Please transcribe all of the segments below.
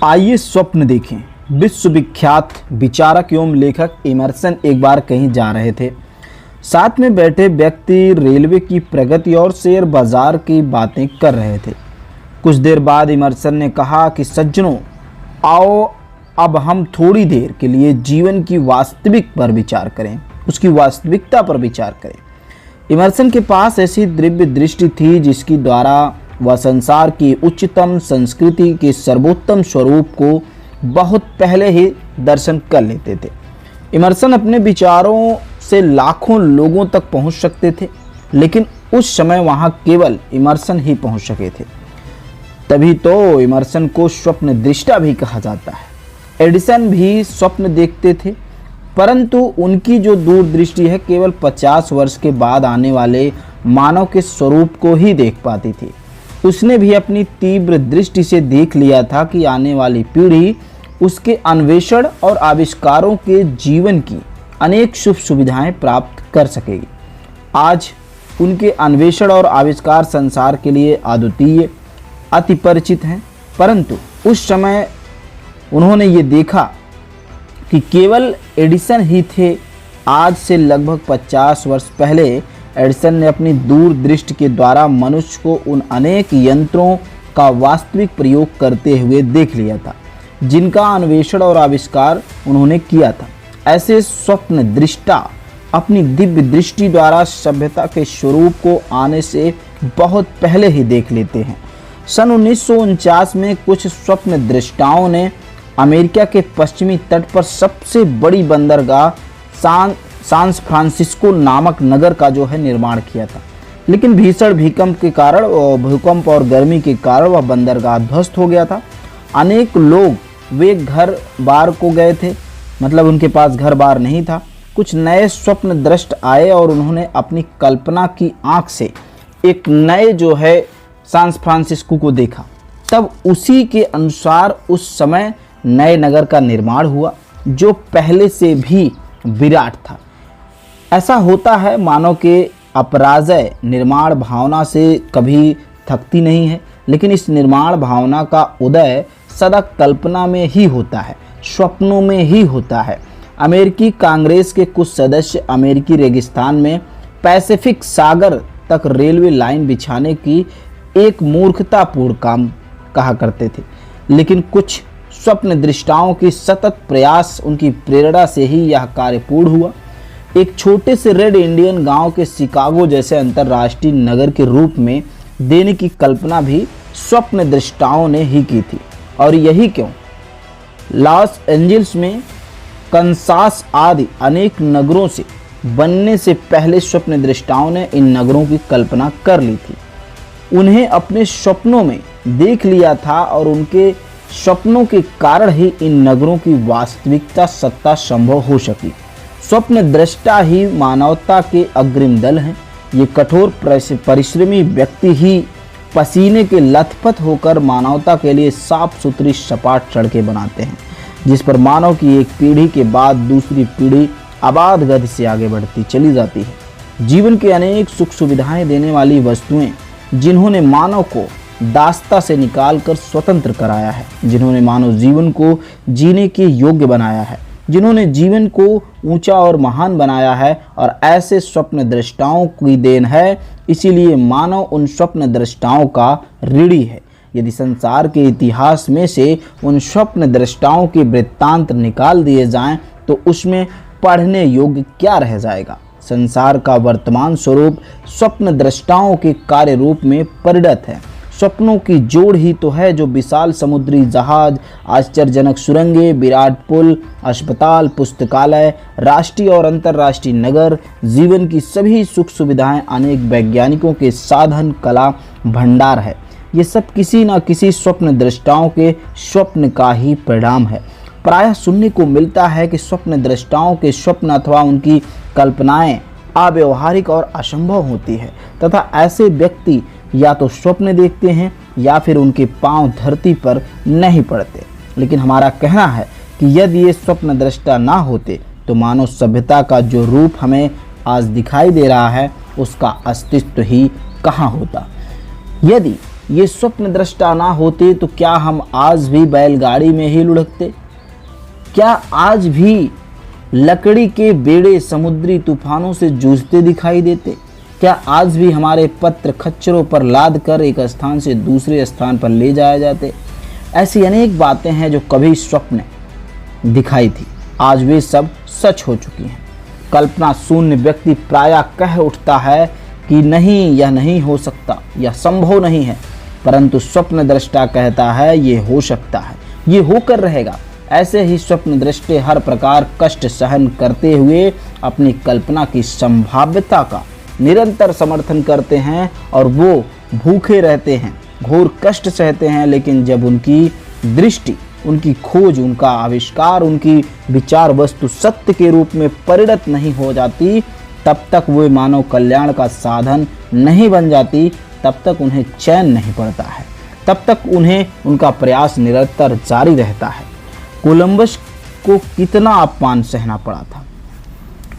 आइए स्वप्न देखें। विश्वविख्यात विचारक एवं लेखक इमर्सन एक बार कहीं जा रहे थे। साथ में बैठे व्यक्ति रेलवे की प्रगति और शेयर बाजार की बातें कर रहे थे। कुछ देर बाद इमर्सन ने कहा कि सज्जनों, आओ अब हम थोड़ी देर के लिए जीवन की वास्तविक पर विचार करें, उसकी वास्तविकता पर विचार करें। इमर्सन के पास ऐसी दिव्य दृष्टि थी जिसकी द्वारा वह संसार की उच्चतम संस्कृति के सर्वोत्तम स्वरूप को बहुत पहले ही दर्शन कर लेते थे। इमर्सन अपने विचारों से लाखों लोगों तक पहुंच सकते थे, लेकिन उस समय वहां केवल इमर्सन ही पहुंच सके थे। तभी तो इमर्सन को स्वप्न दृष्टा भी कहा जाता है। एडिसन भी स्वप्न देखते थे, परंतु उनकी जो दूरदृष्टि है केवल 50 वर्ष के बाद आने वाले मानव के स्वरूप को ही देख पाती थी। उसने भी अपनी तीव्र दृष्टि से देख लिया था कि आने वाली पीढ़ी उसके अन्वेषण और आविष्कारों के जीवन की अनेक शुभ सुविधाएं प्राप्त कर सकेगी। आज उनके अन्वेषण और आविष्कार संसार के लिए अद्वितीय, अति परिचित हैं, परंतु उस समय उन्होंने ये देखा कि केवल एडिसन ही थे। आज से लगभग 50 वर्ष पहले एडिसन ने अपनी दूरदृष्टि के द्वारा मनुष्य को उन अनेक यंत्रों का वास्तविक प्रयोग करते हुए देख लिया था जिनका अन्वेषण और आविष्कार उन्होंने किया था। ऐसे स्वप्न दृष्टा अपनी दिव्य दृष्टि द्वारा सभ्यता के स्वरूप को आने से बहुत पहले ही देख लेते हैं। सन 1949 में कुछ स्वप्न दृष्टाओं ने अमेरिका के पश्चिमी तट पर सबसे बड़ी बंदरगाह सान फ्रांसिस्को नामक नगर का जो है निर्माण किया था, लेकिन भीषण भूकंप और गर्मी के कारण वह बंदरगाह ध्वस्त हो गया था। अनेक लोग वे घर बार को गए थे, मतलब उनके पास घर बार नहीं था। कुछ नए स्वप्न दृष्ट आए और उन्होंने अपनी कल्पना की आंख से एक नए जो है सान फ्रांसिस्को को देखा। तब उसी के अनुसार उस समय नए नगर का निर्माण हुआ जो पहले से भी विराट था। ऐसा होता है, मानव के अपराजय निर्माण भावना से कभी थकती नहीं है, लेकिन इस निर्माण भावना का उदय सदा कल्पना में ही होता है, स्वप्नों में ही होता है। अमेरिकी कांग्रेस के कुछ सदस्य अमेरिकी रेगिस्तान में पैसिफिक सागर तक रेलवे लाइन बिछाने की एक मूर्खतापूर्ण काम कहा करते थे, लेकिन कुछ स्वप्न दृष्टाओं की सतत प्रयास, उनकी प्रेरणा से ही यह कार्य पूर्ण हुआ। एक छोटे से रेड इंडियन गांव के शिकागो जैसे अंतर्राष्ट्रीय नगर के रूप में देने की कल्पना भी स्वप्न दृष्टाओं ने ही की थी। और यही क्यों, लॉस एंजल्स में कंसास आदि अनेक नगरों से बनने से पहले स्वप्न दृष्टाओं ने इन नगरों की कल्पना कर ली थी। उन्हें अपने स्वप्नों में देख लिया था और उनके स्वप्नों के कारण ही इन नगरों की वास्तविकता सत्ता संभव हो सकी। स्वप्न दृष्टा ही मानवता के अग्रिम दल हैं। ये कठोर परिश्रमी व्यक्ति ही पसीने के लथपथ होकर मानवता के लिए साफ सुथरी सपाट सड़कें बनाते हैं, जिस पर मानव की एक पीढ़ी के बाद दूसरी पीढ़ी आबाद गति से आगे बढ़ती चली जाती है। जीवन के अनेक सुख सुविधाएं देने वाली वस्तुएं जिन्होंने मानव को दास्ता से निकालकर स्वतंत्र कराया है, जिन्होंने मानव जीवन को जीने के योग्य बनाया है, जिन्होंने जीवन को ऊंचा और महान बनाया है, और ऐसे स्वप्न दृष्टाओं की देन है। इसीलिए मानव उन स्वप्न दृष्टाओं का ऋणी है। यदि संसार के इतिहास में से उन स्वप्न दृष्टाओं के वृत्तांत निकाल दिए जाएं तो उसमें पढ़ने योग्य क्या रह जाएगा। संसार का वर्तमान स्वरूप स्वप्न दृष्टाओं के कार्य रूप में परिणत है। स्वप्नों की जोड़ ही तो है जो विशाल समुद्री जहाज, आश्चर्यजनक सुरंगें, विराट पुल, अस्पताल, पुस्तकालय, राष्ट्रीय और अंतर्राष्ट्रीय नगर, जीवन की सभी सुख सुविधाएं, अनेक वैज्ञानिकों के साधन, कला भंडार है। ये सब किसी न किसी स्वप्न दृष्टाओं के स्वप्न का ही परिणाम है। प्रायः सुनने को मिलता है कि स्वप्न दृष्टाओं के स्वप्न अथवा उनकी कल्पनाएं अव्यवहारिक और असंभव होती है, तथा ऐसे व्यक्ति या तो स्वप्न देखते हैं या फिर उनके पांव धरती पर नहीं पड़ते। लेकिन हमारा कहना है कि यदि ये स्वप्न दृष्टा ना होते तो मानव सभ्यता का जो रूप हमें आज दिखाई दे रहा है उसका अस्तित्व ही कहाँ होता। यदि ये स्वप्न दृष्टा ना होते तो क्या हम आज भी बैलगाड़ी में ही लुढ़कते? क्या आज भी लकड़ी के बेड़े समुद्री तूफानों से जूझते दिखाई देते? क्या आज भी हमारे पत्र खच्चरों पर लाद कर एक स्थान से दूसरे स्थान पर ले जाए जाते? ऐसी अनेक बातें हैं जो कभी स्वप्न दिखाई थी, आज वे सब सच हो चुकी हैं। कल्पना शून्य व्यक्ति प्रायः कह उठता है कि नहीं, यह नहीं हो सकता, यह संभव नहीं है, परंतु स्वप्न दृष्टा कहता है ये हो सकता है, ये होकर रहेगा। ऐसे ही स्वप्न दृष्टे हर प्रकार कष्ट सहन करते हुए अपनी कल्पना की संभाव्यता का निरंतर समर्थन करते हैं और वो भूखे रहते हैं, घोर कष्ट सहते हैं, लेकिन जब उनकी दृष्टि, उनकी खोज, उनका आविष्कार, उनकी विचार वस्तु सत्य के रूप में परिणत नहीं हो जाती, तब तक वे मानव कल्याण का साधन नहीं बन जाती, तब तक उन्हें चैन नहीं पड़ता है, तब तक उन्हें उनका प्रयास निरंतर जारी रहता है। कोलंबस को कितना अपमान सहना पड़ा था,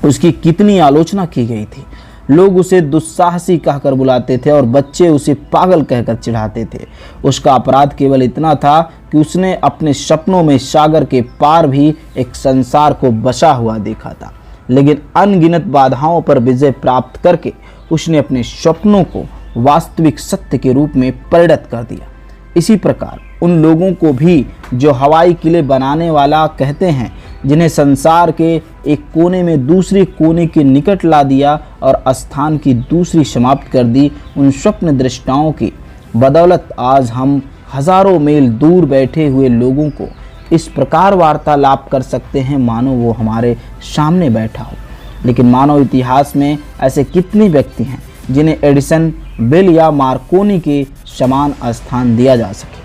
उसकी कितनी आलोचना की गई थी। लोग उसे दुस्साहसी कहकर बुलाते थे और बच्चे उसे पागल कहकर चिढ़ाते थे। उसका अपराध केवल इतना था कि उसने अपने सपनों में सागर के पार भी एक संसार को बसा हुआ देखा था, लेकिन अनगिनत बाधाओं पर विजय प्राप्त करके उसने अपने सपनों को वास्तविक सत्य के रूप में परिणत कर दिया। इसी प्रकार उन लोगों को भी जो हवाई किले बनाने वाला कहते हैं, जिन्हें संसार के एक कोने में दूसरे कोने के निकट ला दिया और स्थान की दूसरी समाप्त कर दी, उन स्वप्न दृष्टाओं की बदौलत आज हम हजारों मील दूर बैठे हुए लोगों को इस प्रकार वार्तालाप कर सकते हैं मानो वो हमारे सामने बैठा हो। लेकिन मानव इतिहास में ऐसे कितने व्यक्ति हैं जिन्हें एडिसन, बेल या मार्कोनी के समान स्थान दिया जा सके।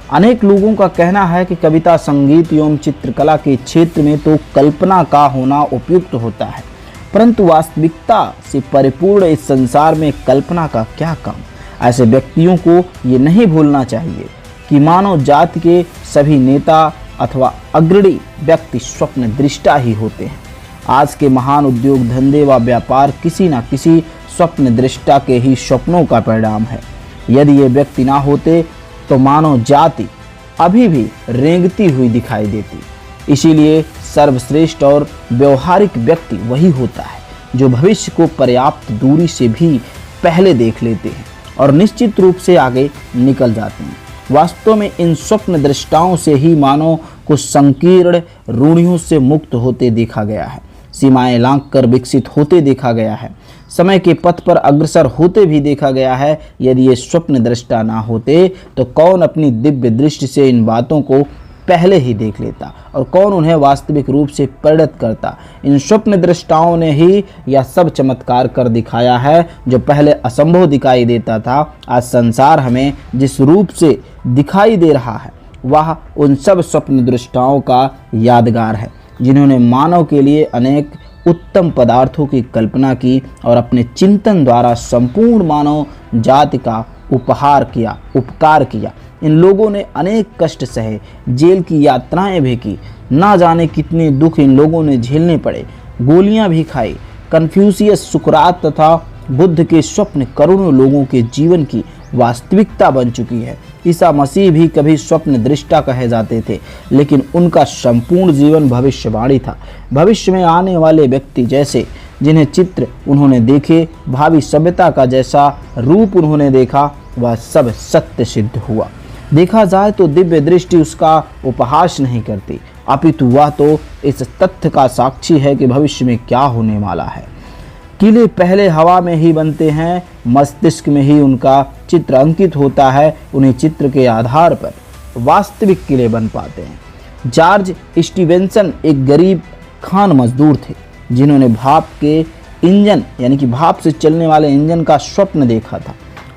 अनेक लोगों का कहना है कि कविता, संगीत एवं चित्रकला के क्षेत्र में तो कल्पना का होना उपयुक्त होता है, परंतु वास्तविकता से परिपूर्ण इस संसार में कल्पना का क्या काम। ऐसे व्यक्तियों को ये नहीं भूलना चाहिए कि मानव जाति के सभी नेता अथवा अग्रणी व्यक्ति स्वप्न दृष्टा ही होते हैं। आज के महान उद्योग धंधे व व्यापार किसी न किसी स्वप्न दृष्टा के ही स्वप्नों का परिणाम है। यदि ये व्यक्ति ना होते तो मानव जाति अभी भी रेंगती हुई दिखाई देती। इसीलिए सर्वश्रेष्ठ और व्यवहारिक व्यक्ति वही होता है जो भविष्य को पर्याप्त दूरी से भी पहले देख लेते हैं और निश्चित रूप से आगे निकल जाते हैं। वास्तव में इन स्वप्न दृष्टाओं से ही मानव को संकीर्ण रूढ़ियों से मुक्त होते देखा गया है, सीमाएं लांघ कर विकसित होते देखा गया है, समय के पथ पर अग्रसर होते भी देखा गया है। यदि ये स्वप्न दृष्टा ना होते तो कौन अपनी दिव्य दृष्टि से इन बातों को पहले ही देख लेता और कौन उन्हें वास्तविक रूप से परिणत करता। इन स्वप्न दृष्टाओं ने ही यह सब चमत्कार कर दिखाया है जो पहले असंभव दिखाई देता था। आज संसार हमें जिस रूप से दिखाई दे रहा है वह उन सब स्वप्न दृष्टाओं का यादगार है जिन्होंने मानव के लिए अनेक उत्तम पदार्थों की कल्पना की और अपने चिंतन द्वारा संपूर्ण मानव जाति का उपकार किया। इन लोगों ने अनेक कष्ट सहे, जेल की यात्राएं भी की, ना जाने कितने दुख इन लोगों ने झेलने पड़े, गोलियां भी खाई। कन्फ्यूशियस, सुकरात तथा बुद्ध के स्वप्न करोड़ों लोगों के जीवन की वास्तविकता बन चुकी है। ईसा मसीह भी कभी स्वप्न दृष्टा कहे जाते थे, लेकिन उनका संपूर्ण जीवन भविष्यवाणी था। भविष्य में आने वाले व्यक्ति जैसे जिन्हें चित्र उन्होंने देखे, भावी सभ्यता का जैसा रूप उन्होंने देखा, वह सब सत्य सिद्ध हुआ। देखा जाए तो दिव्य दृष्टि उसका उपहास नहीं करती, अपितु वह तो इस तथ्य का साक्षी है कि भविष्य में क्या होने वाला है। किले पहले हवा में ही बनते हैं, मस्तिष्क में ही उनका चित्र अंकित होता है, उन्हीं चित्र के आधार पर वास्तविक किले बन पाते हैं। जॉर्ज स्टीवेंसन एक गरीब खान मजदूर थे जिन्होंने भाप के इंजन यानी कि भाप से चलने वाले इंजन का स्वप्न देखा था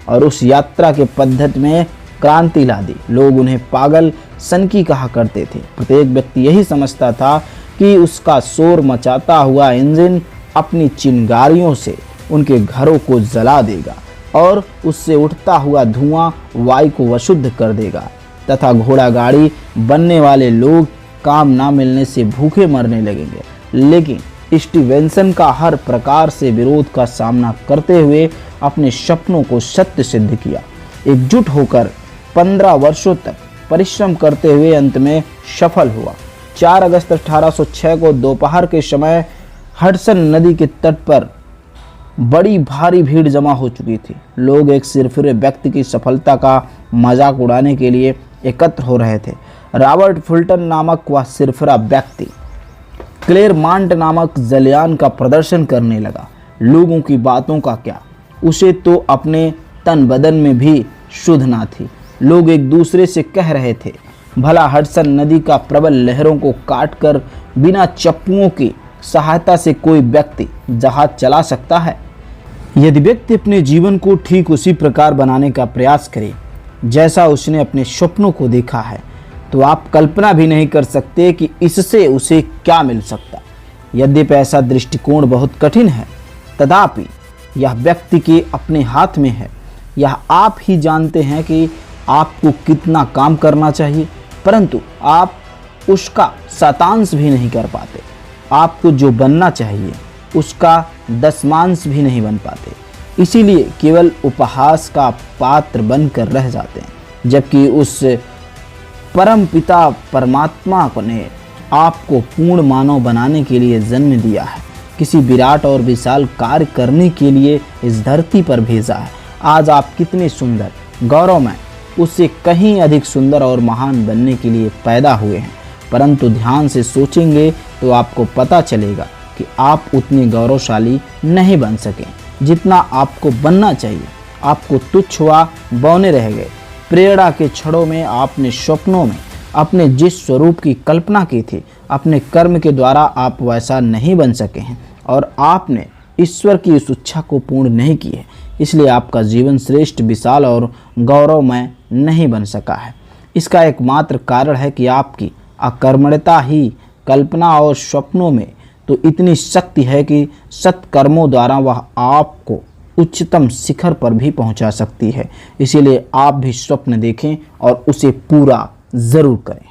और उस यात्रा के पद्धति में क्रांति ला दी। लोग उन्हें पागल सनकी कहा करते थे। प्रत्येक व्यक्ति यही समझता था कि उसका शोर मचाता हुआ इंजन अपनी चिंगारियों से उनके घरों को जला देगा और उससे उठता हुआ धुआं वायु को अशुद्ध कर देगा तथा घोड़ा गाड़ी बनने वाले लोग काम ना मिलने से भूखे मरने लगेंगे। लेकिन स्टीवेंसन का हर प्रकार से विरोध का सामना करते हुए अपने सपनों को सत्य सिद्ध किया। एकजुट होकर 15 वर्षों तक परिश्रम करते हुए अंत में सफल हुआ। 4 अगस्त 1806 को दोपहर के समय हडसन नदी के तट पर बड़ी भारी भीड़ जमा हो चुकी थी। लोग एक सिरफिरे व्यक्ति की सफलता का मजाक उड़ाने के लिए एकत्र हो रहे थे। रॉबर्ट फुल्टन नामक वह सिरफिरा व्यक्ति क्लेरमांट नामक जलयान का प्रदर्शन करने लगा। लोगों की बातों का क्या, उसे तो अपने तन बदन में भी शुद्ध ना थी। लोग एक दूसरे से कह रहे थे, भला हडसन नदी का प्रबल लहरों को काटकर बिना चप्पुओं की सहायता से कोई व्यक्ति जहाज चला सकता है? यदि व्यक्ति अपने जीवन को ठीक उसी प्रकार बनाने का प्रयास करे जैसा उसने अपने स्वप्नों को देखा है, तो आप कल्पना भी नहीं कर सकते कि इससे उसे क्या मिल सकता। यद्यपि ऐसा दृष्टिकोण बहुत कठिन है, तथापि यह व्यक्ति के अपने हाथ में है। यह आप ही जानते हैं कि आपको कितना काम करना चाहिए, परंतु आप उसका शतांश भी नहीं कर पाते। आपको जो बनना चाहिए उसका दशमांश भी नहीं बन पाते, इसीलिए केवल उपहास का पात्र बनकर रह जाते हैं। जबकि उस परम पिता परमात्मा ने आपको पूर्ण मानव बनाने के लिए जन्म दिया है, किसी विराट और विशाल कार्य करने के लिए इस धरती पर भेजा है। आज आप कितने सुंदर, गौरवमय, उससे कहीं अधिक सुंदर और महान बनने के लिए पैदा हुए हैं। परंतु ध्यान से सोचेंगे तो आपको पता चलेगा कि आप उतने गौरवशाली नहीं बन सके जितना आपको बनना चाहिए। आपको तुच्छ व बौने रह गए। प्रेरणा के क्षणों में आपने स्वप्नों में अपने जिस स्वरूप की कल्पना की थी, अपने कर्म के द्वारा आप वैसा नहीं बन सके हैं और आपने ईश्वर की उस इच्छा को पूर्ण नहीं की है। इसलिए आपका जीवन श्रेष्ठ, विशाल और गौरवमय नहीं बन सका है। इसका एकमात्र कारण है कि आपकी अकर्मण्यता ही कल्पना और स्वप्नों में तो इतनी शक्ति है कि सत्कर्मों द्वारा वह आपको उच्चतम शिखर पर भी पहुंचा सकती है। इसीलिए आप भी स्वप्न देखें और उसे पूरा जरूर करें।